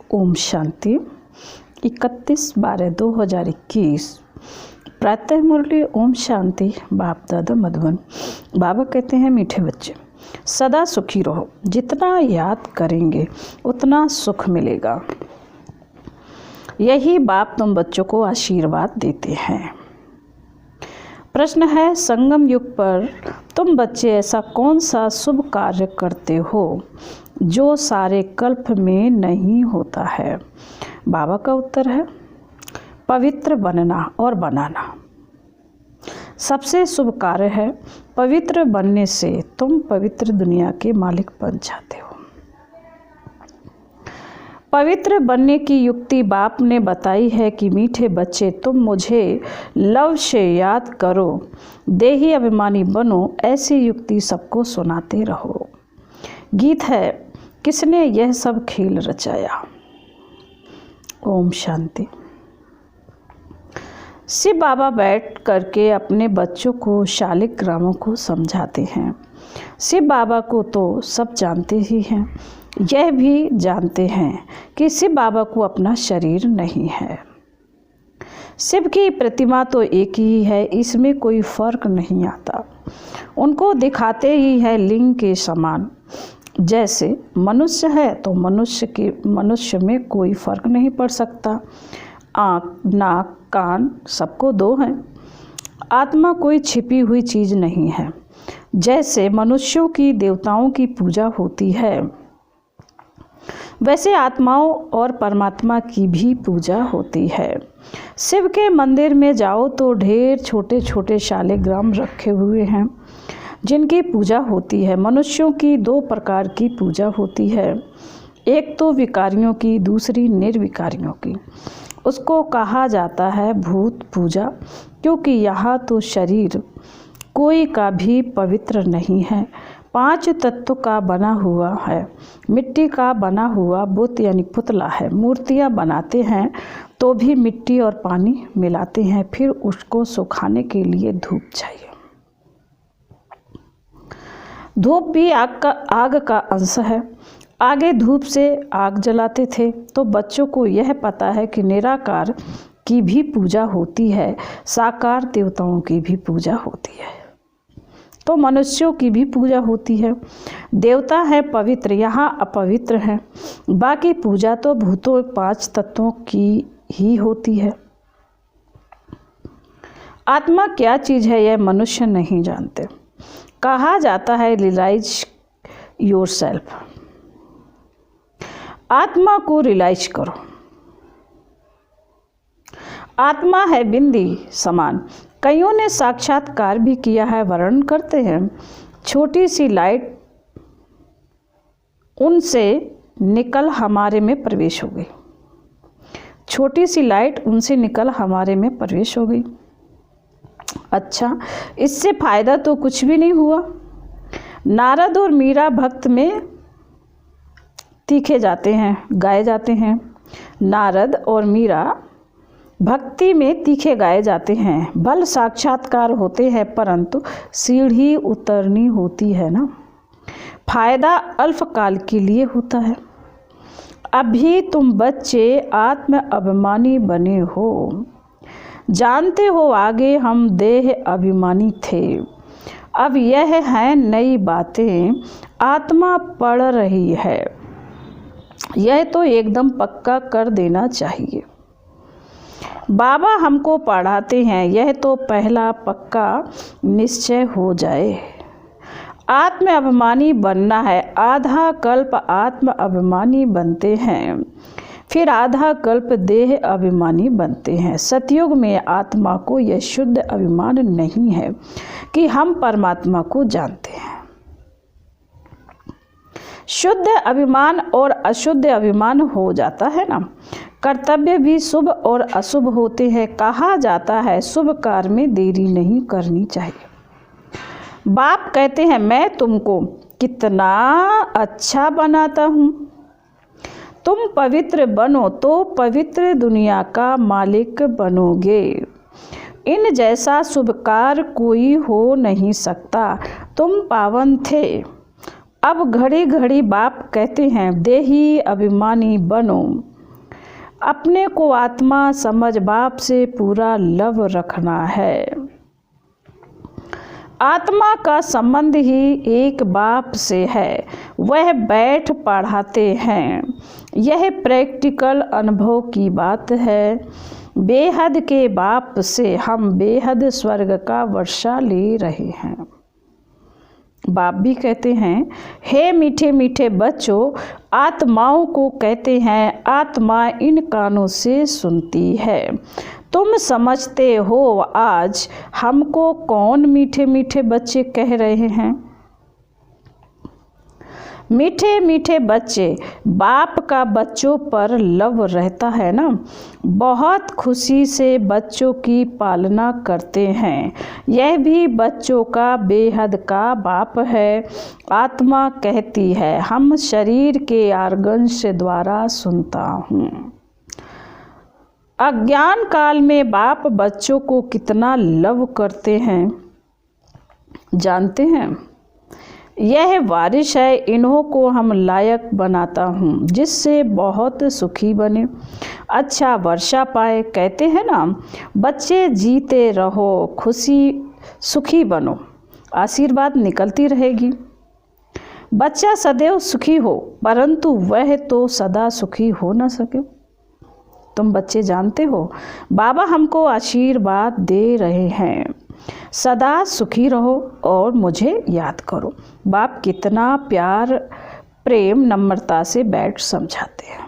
ओम शांति। 31/12/2021 प्रातः मुरली। ओम शांति। बाप दादा मधुबन। बाबा कहते हैं, मीठे बच्चे सदा सुखी रहो, जितना याद करेंगे उतना सुख मिलेगा। यही बाप तुम बच्चों को आशीर्वाद देते हैं। प्रश्न है, संगम युग पर तुम बच्चे ऐसा कौन सा शुभ कार्य करते हो जो सारे कल्प में नहीं होता है? बाबा का उत्तर है, पवित्र बनना और बनाना। सबसे शुभ कार्य है। पवित्र बनने से तुम पवित्र दुनिया के मालिक बन जाते हो। पवित्र बनने की युक्ति बाप ने बताई है कि मीठे बच्चे तुम मुझे लव से याद करो, देही अभिमानी बनो। ऐसी युक्ति सबको सुनाते रहो। गीत है, किसने यह सब खेल रचाया? ओम शांति। शिव बाबा बैठ करके अपने बच्चों को शालिग्रामों को समझाते हैं। शिव बाबा को तो सब जानते ही हैं, यह भी जानते हैं कि शिव बाबा को अपना शरीर नहीं है। शिव की प्रतिमा तो एक ही है, इसमें कोई फर्क नहीं आता। उनको दिखाते ही है लिंग के समान। जैसे मनुष्य है तो मनुष्य में कोई फर्क नहीं पड़ सकता। आँख, नाक, कान सबको दो हैं। आत्मा कोई छिपी हुई चीज़ नहीं है। जैसे मनुष्यों की देवताओं की पूजा होती है, वैसे आत्माओं और परमात्मा की भी पूजा होती है। शिव के मंदिर में जाओ तो ढेर छोटे छोटे शालिग्राम रखे हुए हैं जिनकी पूजा होती है। मनुष्यों की दो प्रकार की पूजा होती है, एक तो विकारियों की, दूसरी निर्विकारियों की। उसको कहा जाता है भूत पूजा, क्योंकि यहाँ तो शरीर कोई का भी पवित्र नहीं है। 5 तत्व का बना हुआ है। मिट्टी का बना हुआ बुत यानी पुतला है। मूर्तियाँ बनाते हैं तो भी मिट्टी और पानी मिलाते हैं, फिर उसको सुखाने के लिए धूप चाहिए। धूप भी आग का अंश है। आगे धूप से आग जलाते थे, तो बच्चों को यह पता है कि निराकार की भी पूजा होती है, साकार देवताओं की भी पूजा होती है, तो मनुष्यों की भी पूजा होती है। देवता है पवित्र, यहाँ अपवित्र हैं। बाकी पूजा तो भूतों 5 तत्वों की ही होती है। आत्मा क्या चीज़ है यह मनुष्य नहीं जानते। कहा जाता है रियलाइज योरसेल्फ। आत्मा को रियलाइज करो। आत्मा है बिंदी समान। कईयों ने साक्षात्कार भी किया है, वर्णन करते हैं। छोटी सी लाइट उनसे निकल हमारे में प्रवेश हो गई। छोटी सी लाइट उनसे निकल हमारे में प्रवेश हो गई। अच्छा, इससे फायदा तो कुछ भी नहीं हुआ। नारद और मीरा भक्त में तीखे जाते हैं, गाए जाते हैं। नारद और मीरा भक्ति में तीखे गाए जाते हैं। बल साक्षात्कार होते हैं, परंतु सीढ़ी उतरनी होती है ना। फायदा अल्पकाल के लिए होता है। अभी तुम बच्चे आत्म अभिमानी बने हो। जानते हो आगे हम देह अभिमानी थे। अब यह है नई बातें आत्मा पढ़ रही है। यह तो एकदम पक्का कर देना चाहिए। बाबा हमको पढ़ाते हैं, यह तो पहला पक्का निश्चय हो जाए। आत्म अभिमानी बनना है। आधा कल्प आत्म अभिमानी बनते हैं, फिर आधा कल्प देह अभिमानी बनते हैं। सतयुग में आत्मा को यह शुद्ध अभिमान नहीं है कि हम परमात्मा को जानते हैं। शुद्ध अभिमान और अशुद्ध अभिमान हो जाता है ना। कर्तव्य भी शुभ और अशुभ होते हैं। कहा जाता है शुभ कार्य में देरी नहीं करनी चाहिए। बाप कहते हैं, मैं तुमको कितना अच्छा बनाता हूँ। तुम पवित्र बनो तो पवित्र दुनिया का मालिक बनोगे। इन जैसा शुभ कार्य कोई हो नहीं सकता। तुम पावन थे, अब घड़ी घड़ी बाप कहते हैं देही अभिमानी बनो। अपने को आत्मा समझ बाप से पूरा लव रखना है। आत्मा का संबंध ही एक बाप से है, वह बैठ पढ़ाते हैं। यह प्रैक्टिकल अनुभव की बात है। बेहद के बाप से हम बेहद स्वर्ग का वर्षा ले रहे हैं। बाप भी कहते हैं, हे मीठे मीठे बच्चों, आत्माओं को कहते हैं आत्मा इन कानों से सुनती है। तुम समझते हो आज हमको कौन मीठे मीठे बच्चे कह रहे हैं? मीठे मीठे बच्चे, बाप का बच्चों पर लव रहता है ना, बहुत खुशी से बच्चों की पालना करते हैं। यह भी बच्चों का बेहद का बाप है। आत्मा कहती है, हम शरीर के आर्गन्स द्वारा सुनता हूँ। अज्ञान काल में बाप बच्चों को कितना लव करते हैं जानते हैं? यह बारिश है, इन्हों को हम लायक बनाता हूँ जिससे बहुत सुखी बने, अच्छा वर्षा पाए। कहते हैं ना, बच्चे जीते रहो, खुशी सुखी बनो, आशीर्वाद निकलती रहेगी। बच्चा सदैव सुखी हो, परंतु वह तो सदा सुखी हो न सके। तुम बच्चे जानते हो, बाबा हमको आशीर्वाद दे रहे हैं, सदा सुखी रहो और मुझे याद करो। बाप कितना प्यार, प्रेम, नम्रता से बैठ समझाते हैं।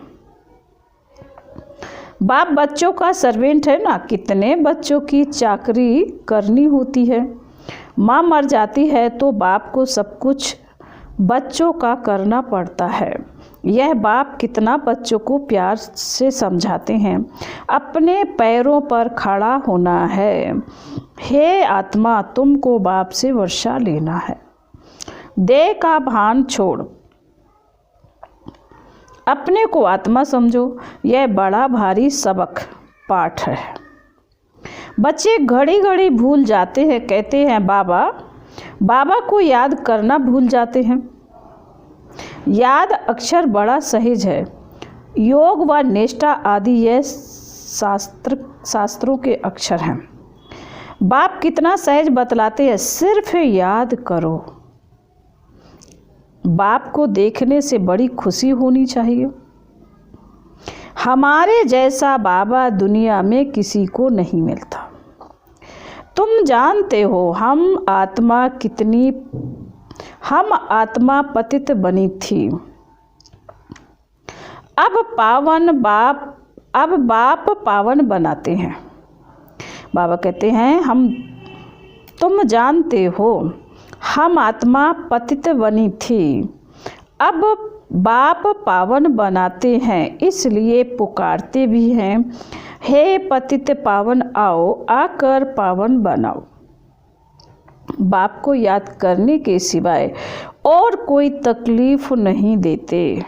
बाप बच्चों का सर्वेंट है ना, कितने बच्चों की चाकरी करनी होती है। माँ मर जाती है तो बाप को सब कुछ बच्चों का करना पड़ता है। यह बाप कितना बच्चों को प्यार से समझाते हैं, अपने पैरों पर खड़ा होना है। हे आत्मा, तुमको बाप से वर्षा लेना है। देह का भान छोड़ अपने को आत्मा समझो। यह बड़ा भारी सबक पाठ है। बच्चे घड़ी घड़ी भूल जाते हैं, कहते हैं बाबा, बाबा को याद करना भूल जाते हैं। याद अक्षर बड़ा सहज है। योग व निष्ठा आदि ये शास्त्रों के अक्षर हैं। बाप कितना सहज बतलाते हैं, सिर्फ याद करो। बाप को देखने से बड़ी खुशी होनी चाहिए। हमारे जैसा बाबा दुनिया में किसी को नहीं मिलता। तुम जानते हो हम आत्मा पतित बनी थी। अब बाप पावन बनाते हैं। बाबा कहते हैं, तुम जानते हो हम आत्मा पतित बनी थी, अब बाप पावन बनाते हैं, इसलिए पुकारते भी हैं, हे पतित पावन आओ, आकर पावन बनाओ। बाप को याद करने के सिवाय और कोई तकलीफ नहीं देते।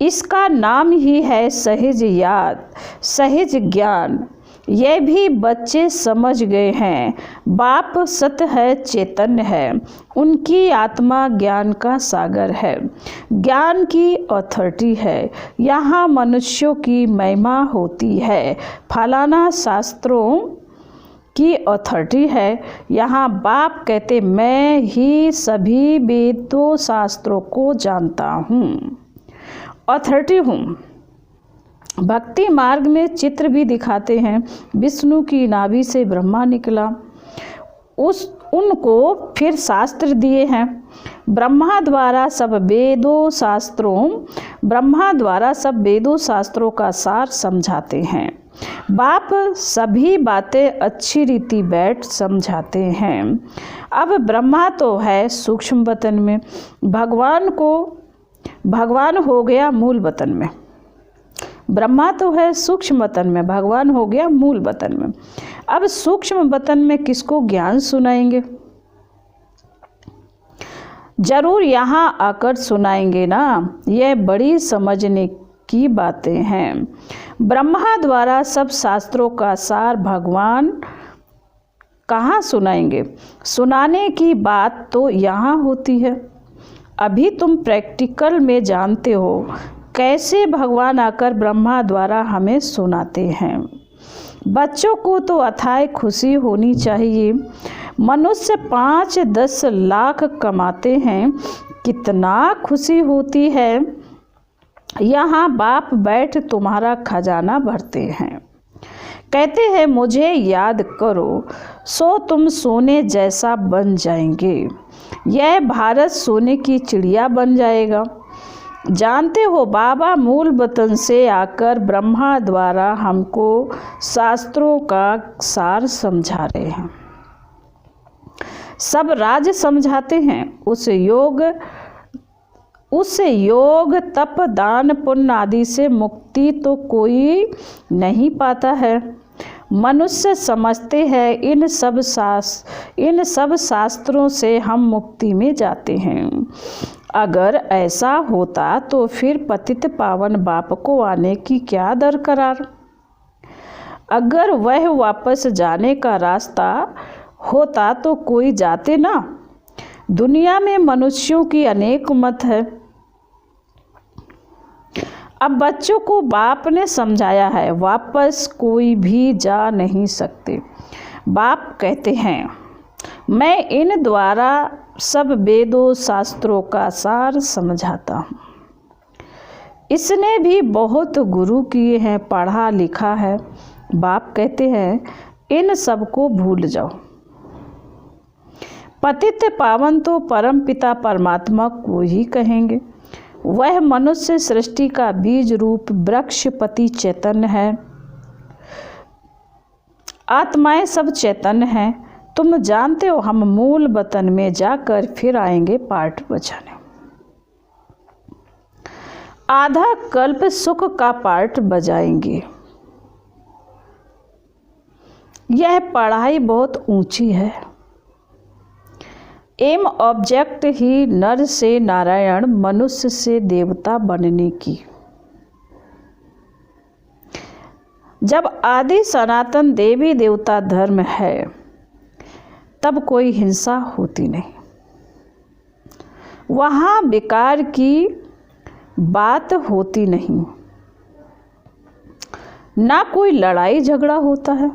इसका नाम ही है सहज याद, सहज ज्ञान। यह भी बच्चे समझ गए हैं। बाप सत्य है, चैतन्य है, उनकी आत्मा ज्ञान का सागर है, ज्ञान की अथॉरिटी है। यहाँ मनुष्यों की महिमा होती है, फलाना शास्त्रों की अथॉरिटी है। यहाँ बाप कहते, मैं ही सभी वेदों शास्त्रों को जानता हूँ, अथॉरिटी हूँ। भक्ति मार्ग में चित्र भी दिखाते हैं। विष्णु की नाभि से ब्रह्मा निकला, उनको फिर शास्त्र दिए हैं। ब्रह्मा द्वारा सब वेदों शास्त्रों का सार समझाते हैं। बाप सभी बातें अच्छी रीति बैठ समझाते हैं। अब ब्रह्मा तो है सूक्ष्म वतन में, भगवान हो गया मूल वतन में। ब्रह्मा तो है सूक्ष्म वतन में, भगवान हो गया मूल वतन में। अब सूक्ष्म वतन में किसको ज्ञान सुनाएंगे? जरूर यहाँ आकर सुनाएंगे ना। यह बड़ी समझने की बातें हैं। ब्रह्मा द्वारा सब शास्त्रों का सार भगवान कहाँ सुनाएंगे? सुनाने की बात तो यहाँ होती है। अभी तुम प्रैक्टिकल में जानते हो, कैसे भगवान आकर ब्रह्मा द्वारा हमें सुनाते हैं। बच्चों को तो अथाह खुशी होनी चाहिए। मनुष्य 5-10 लाख कमाते हैं, कितना खुशी होती है। यहाँ बाप बैठ तुम्हारा खजाना भरते हैं। कहते हैं मुझे याद करो, सो तुम सोने जैसा बन जाएंगे। यह भारत सोने की चिड़िया बन जाएगा। जानते हो बाबा मूल वतन से आकर ब्रह्मा द्वारा हमको शास्त्रों का सार समझा रहे हैं। सब राज समझाते हैं। उस योग तप दान पुण्य आदि से मुक्ति तो कोई नहीं पाता है। मनुष्य समझते हैं इन सब शास्त्रों से हम मुक्ति में जाते हैं। अगर ऐसा होता तो फिर पतित पावन बाप को आने की क्या दरकार। अगर वह वापस जाने का रास्ता होता तो कोई जाते ना। दुनिया में मनुष्यों की अनेक मत है। अब बच्चों को बाप ने समझाया है, वापस कोई भी जा नहीं सकते। बाप कहते हैं मैं इन द्वारा सब वेदों शास्त्रों का सार समझाता हूँ। इसने भी बहुत गुरु किए हैं, पढ़ा लिखा है। बाप कहते हैं इन सब को भूल जाओ। पतित पावन तो परम पिता परमात्मा को ही कहेंगे। वह मनुष्य सृष्टि का बीज रूप वृक्षपति चैतन्य है। आत्माएं सब चैतन्य हैं। तुम जानते हो हम मूल वतन में जाकर फिर आएंगे पाठ बजाने। आधा कल्प सुख का पाठ बजाएंगे। यह पढ़ाई बहुत ऊंची है। एम ऑब्जेक्ट ही नर से नारायण, मनुष्य से देवता बनने की। जब आदि सनातन देवी देवता धर्म है तब कोई हिंसा होती नहीं। वहाँ विकार की बात होती नहीं, ना कोई लड़ाई झगड़ा होता है।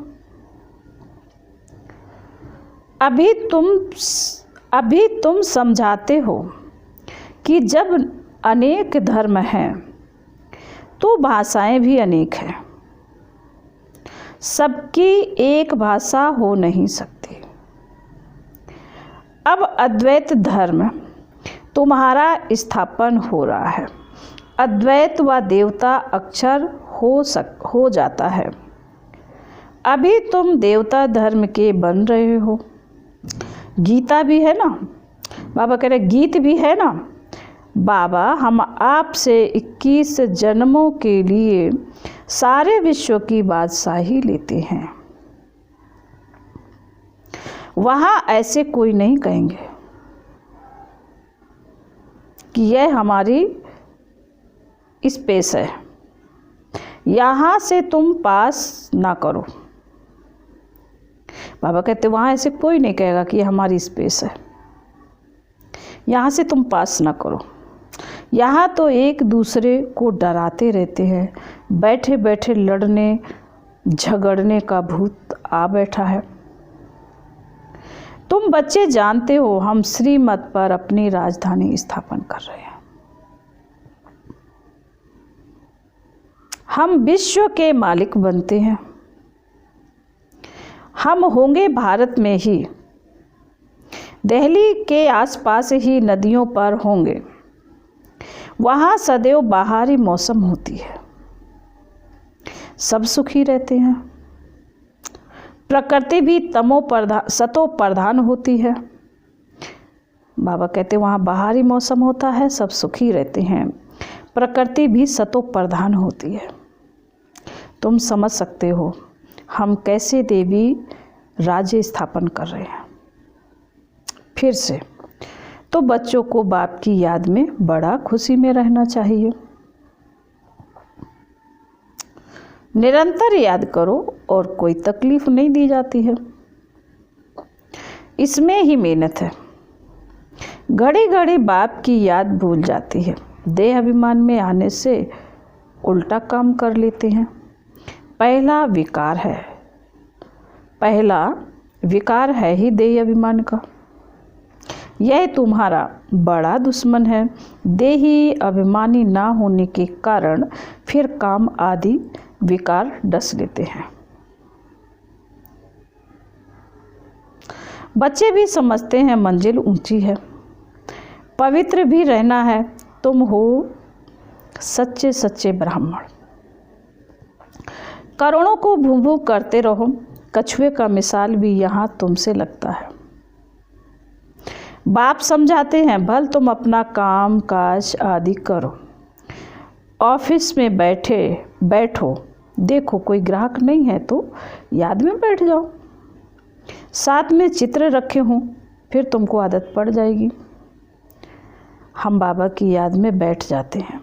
अभी तुम समझाते हो कि जब अनेक धर्म हैं तो भाषाएं भी अनेक हैं। सबकी एक भाषा हो नहीं सकती। अब अद्वैत धर्म तुम्हारा स्थापन हो रहा है। अद्वैत व देवता अक्षर हो जाता है। अभी तुम देवता धर्म के बन रहे हो। गीता भी है ना, बाबा कह रहे गीत भी है ना। बाबा हम आपसे 21 जन्मों के लिए सारे विश्व की बादशाही लेते हैं। वहाँ ऐसे कोई नहीं कहेंगे कि यह हमारी स्पेस है, यहाँ से तुम पास ना करो। बाबा कहते वहाँ ऐसे कोई नहीं कहेगा कि ये हमारी स्पेस है, यहाँ से तुम पास ना करो। यहाँ तो एक दूसरे को डराते रहते हैं। बैठे बैठे लड़ने झगड़ने का भूत आ बैठा है। तुम बच्चे जानते हो हम श्रीमत पर अपनी राजधानी स्थापन कर रहे हैं। हम विश्व के मालिक बनते हैं। हम होंगे भारत में ही, दिल्ली के आसपास ही नदियों पर होंगे। वहाँ सदैव बाहरी मौसम होती है, सब सुखी रहते हैं। प्रकृति भी सतो प्रधान होती है। बाबा कहते वहाँ बाहरी मौसम होता है, सब सुखी रहते हैं। प्रकृति भी सतो प्रधान होती है। तुम समझ सकते हो हम कैसे देवी राज्य स्थापन कर रहे हैं। फिर से तो बच्चों को बाप की याद में बड़ा खुशी में रहना चाहिए। निरंतर याद करो और कोई तकलीफ नहीं दी जाती है। इसमें ही मेहनत है। घड़ी घड़ी बाप की याद भूल जाती है। देह अभिमान में आने से उल्टा काम कर लेते हैं। पहला विकार है ही देह अभिमान का। यह तुम्हारा बड़ा दुश्मन है। देही अभिमानी ना होने के कारण फिर काम आदि विकार डस लेते हैं। बच्चे भी समझते हैं मंजिल ऊंची है, पवित्र भी रहना है। तुम हो सच्चे सच्चे ब्राह्मण। करोड़ों को भू भू करते रहो। कछुए का मिसाल भी यहाँ तुमसे लगता है। बाप समझाते हैं, भल तुम अपना काम काज आदि करो, ऑफिस में बैठो, देखो कोई ग्राहक नहीं है तो याद में बैठ जाओ। साथ में चित्र रखे हों, फिर तुमको आदत पड़ जाएगी। हम बाबा की याद में बैठ जाते हैं।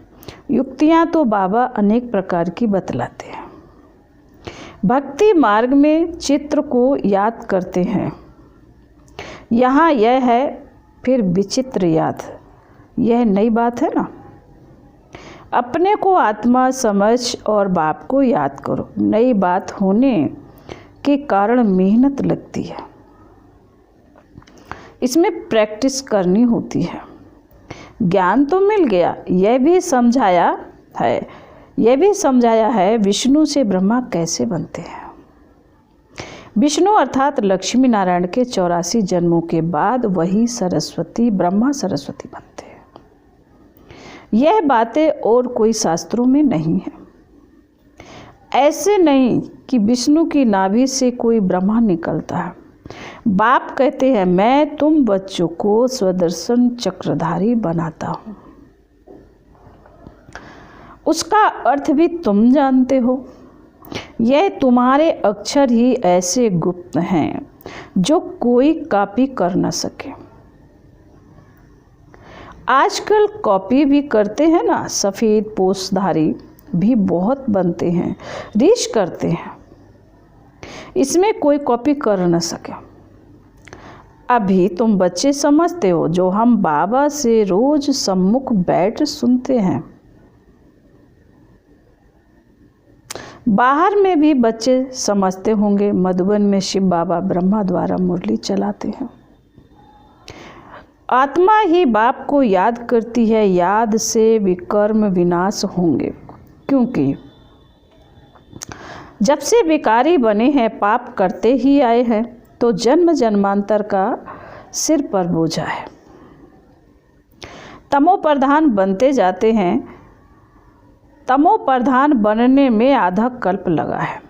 युक्तियाँ तो बाबा अनेक प्रकार की बतलाते हैं। भक्ति मार्ग में चित्र को याद करते हैं। यहाँ यह है, फिर विचित्र याद। यह नई बात है ना। अपने को आत्मा समझ और बाप को याद करो। नई बात होने के कारण मेहनत लगती है, इसमें प्रैक्टिस करनी होती है। ज्ञान तो मिल गया, यह भी समझाया है विष्णु से ब्रह्मा कैसे बनते हैं। विष्णु अर्थात लक्ष्मी नारायण के 84 जन्मों के बाद वही ब्रह्मा सरस्वती बनते हैं। यह बातें और कोई शास्त्रों में नहीं है। ऐसे नहीं कि विष्णु की नाभि से कोई ब्रह्मा निकलता है। बाप कहते हैं, मैं तुम बच्चों को स्वदर्शन चक्रधारी बनाता हूँ। उसका अर्थ भी तुम जानते हो। यह तुम्हारे अक्षर ही ऐसे गुप्त हैं जो कोई कॉपी कर न सके। आजकल कॉपी भी करते हैं ना, सफ़ेद पोशधारी भी बहुत बनते हैं, रीच करते हैं। इसमें कोई कॉपी कर न सके। अभी तुम बच्चे समझते हो जो हम बाबा से रोज सम्मुख बैठ सुनते हैं। बाहर में भी बच्चे समझते होंगे, मधुबन में शिव बाबा ब्रह्मा द्वारा मुरली चलाते हैं। आत्मा ही बाप को याद करती है। याद से विकर्म विनाश होंगे, क्योंकि जब से विकारी बने हैं पाप करते ही आए हैं, तो जन्म जन्मांतर का सिर पर बोझा है। तमो प्रधान बनते जाते हैं। तमो प्रधान बनने में आधा कल्प लगा है।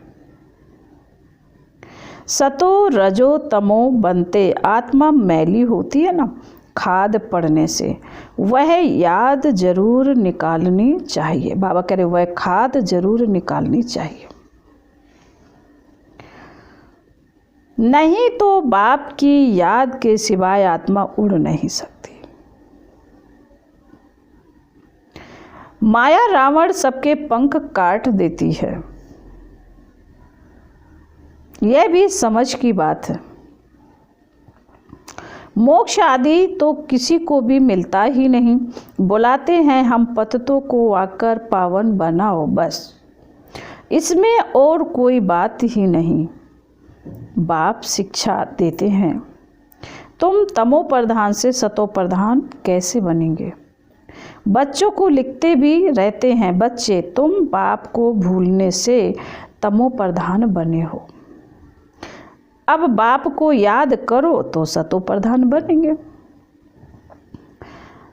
सतो रजो तमो बनते आत्मा मैली होती है ना, खाद पड़ने से, वह याद जरूर निकालनी चाहिए। बाबा कह रहे वह खाद जरूर निकालनी चाहिए, नहीं तो बाप की याद के सिवाय आत्मा उड़ नहीं सकती। माया रावण सबके पंख काट देती है, यह भी समझ की बात है। मोक्ष आदि तो किसी को भी मिलता ही नहीं। बुलाते हैं हम पतितों को आकर पावन बनाओ, बस इसमें और कोई बात ही नहीं। बाप शिक्षा देते हैं, तुम तमो प्रधान से सतो प्रधान कैसे बनेंगे। बच्चों को लिखते भी रहते हैं, बच्चे तुम बाप को भूलने से तमो प्रधान बने हो। अब बाप को याद करो तो सतो प्रधान बनेंगे।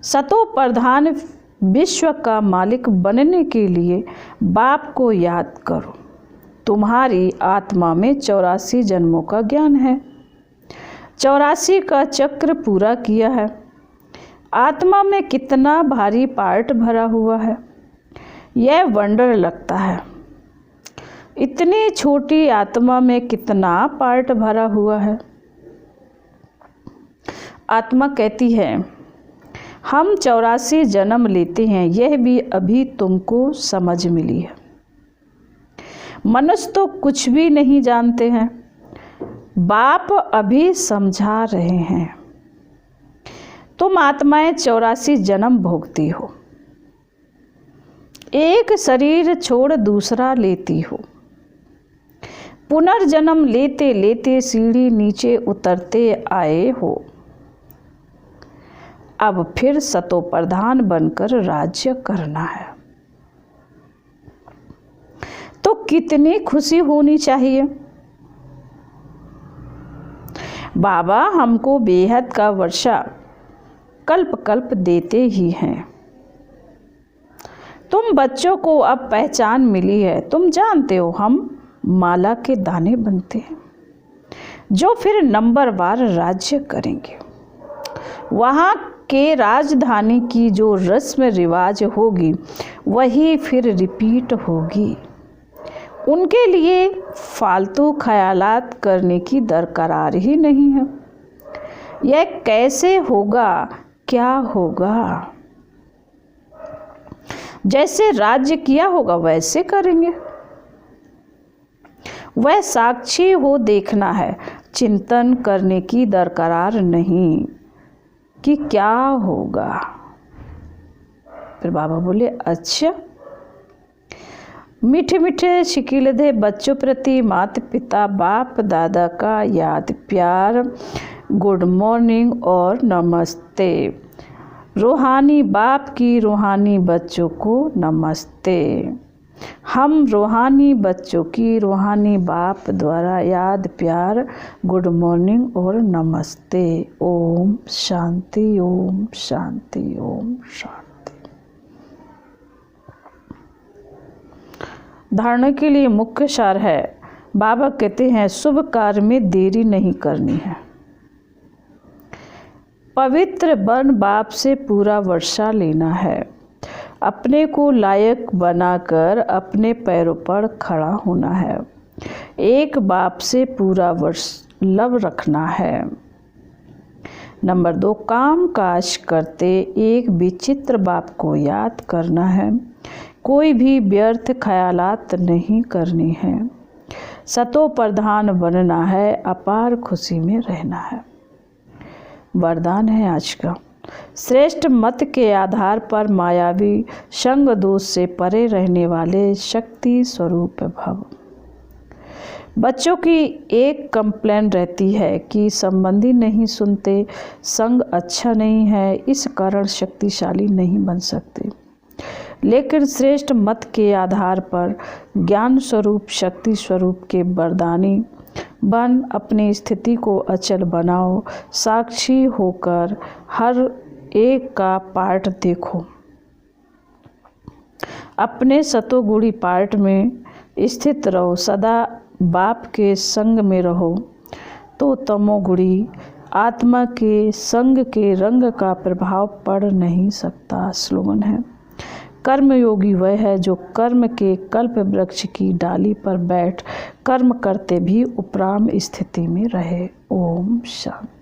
सतो प्रधान विश्व का मालिक बनने के लिए बाप को याद करो। तुम्हारी आत्मा में 84 जन्मों का ज्ञान है, 84 का चक्र पूरा किया है। आत्मा में कितना भारी पार्ट भरा हुआ है, यह वंडर लगता है। इतनी छोटी आत्मा में कितना पार्ट भरा हुआ है। आत्मा कहती है हम 84 जन्म लेते हैं, यह भी अभी तुमको समझ मिली है। मनुष्य तो कुछ भी नहीं जानते हैं, बाप अभी समझा रहे हैं। तुम आत्माएं 84 जन्म भोगती हो। एक शरीर छोड़ दूसरा लेती हो, पुनर्जन्म लेते लेते सीढ़ी नीचे उतरते आए हो, अब फिर सतो प्रधान बनकर राज्य करना है। तो कितनी खुशी होनी चाहिए। बाबा हमको बेहद का वर्षा कल्प कल्प देते ही हैं। तुम बच्चों को अब पहचान मिली है, तुम जानते हो हम माला के दाने बनते हैं जो फिर नंबरवार राज्य करेंगे। वहाँ के राजधानी की जो रस्म रिवाज होगी वही फिर रिपीट होगी। उनके लिए फालतू ख्यालात करने की दरकार ही नहीं है। यह कैसे होगा, क्या होगा, जैसे राज्य किया होगा वैसे करेंगे। वह साक्षी हो देखना है, चिंतन करने की दरकार नहीं कि क्या होगा। फिर बाबा बोले अच्छा। मीठे मीठे शिकीलधे बच्चों प्रति माता पिता बाप दादा का याद प्यार, गुड मॉर्निंग और नमस्ते। रूहानी बाप की रूहानी बच्चों को नमस्ते। हम रूहानी बच्चों की रूहानी बाप द्वारा याद प्यार, गुड मॉर्निंग और नमस्ते। ओम शांति, ओम शांति, ओम शांति। धारणा के लिए मुख्य सार है, बाबा कहते हैं शुभ कार्य में देरी नहीं करनी है। पवित्र बन बाप से पूरा वर्षा लेना है। अपने को लायक बनाकर अपने पैरों पर खड़ा होना है। एक बाप से पूरा वर्ष लव रखना है। नंबर 2, काम काज करते एक विचित्र बाप को याद करना है। कोई भी व्यर्थ ख्यालात नहीं करनी है। सतो प्रधान बनना है, अपार खुशी में रहना है। वरदान है आज का, श्रेष्ठ मत के आधार पर मायावी संग दोष से परे रहने वाले शक्ति स्वरूप भव। बच्चों की एक कंप्लेन रहती है कि संबंधी नहीं सुनते, संग अच्छा नहीं है, इस कारण शक्तिशाली नहीं बन सकते। लेकिन श्रेष्ठ मत के आधार पर ज्ञान स्वरूप शक्ति स्वरूप के वरदानी बन अपनी स्थिति को अचल बनाओ। साक्षी होकर हर एक का पार्ट देखो। अपने सतोगुणी पार्ट में स्थित रहो। सदा बाप के संग में रहो तो तमोगुणी आत्मा के संग के रंग का प्रभाव पड़ नहीं सकता। स्लोगन है, कर्मयोगी वह है जो कर्म के कल्प वृक्ष की डाली पर बैठ कर्म करते भी उपराम स्थिति में रहे। ओम शांति।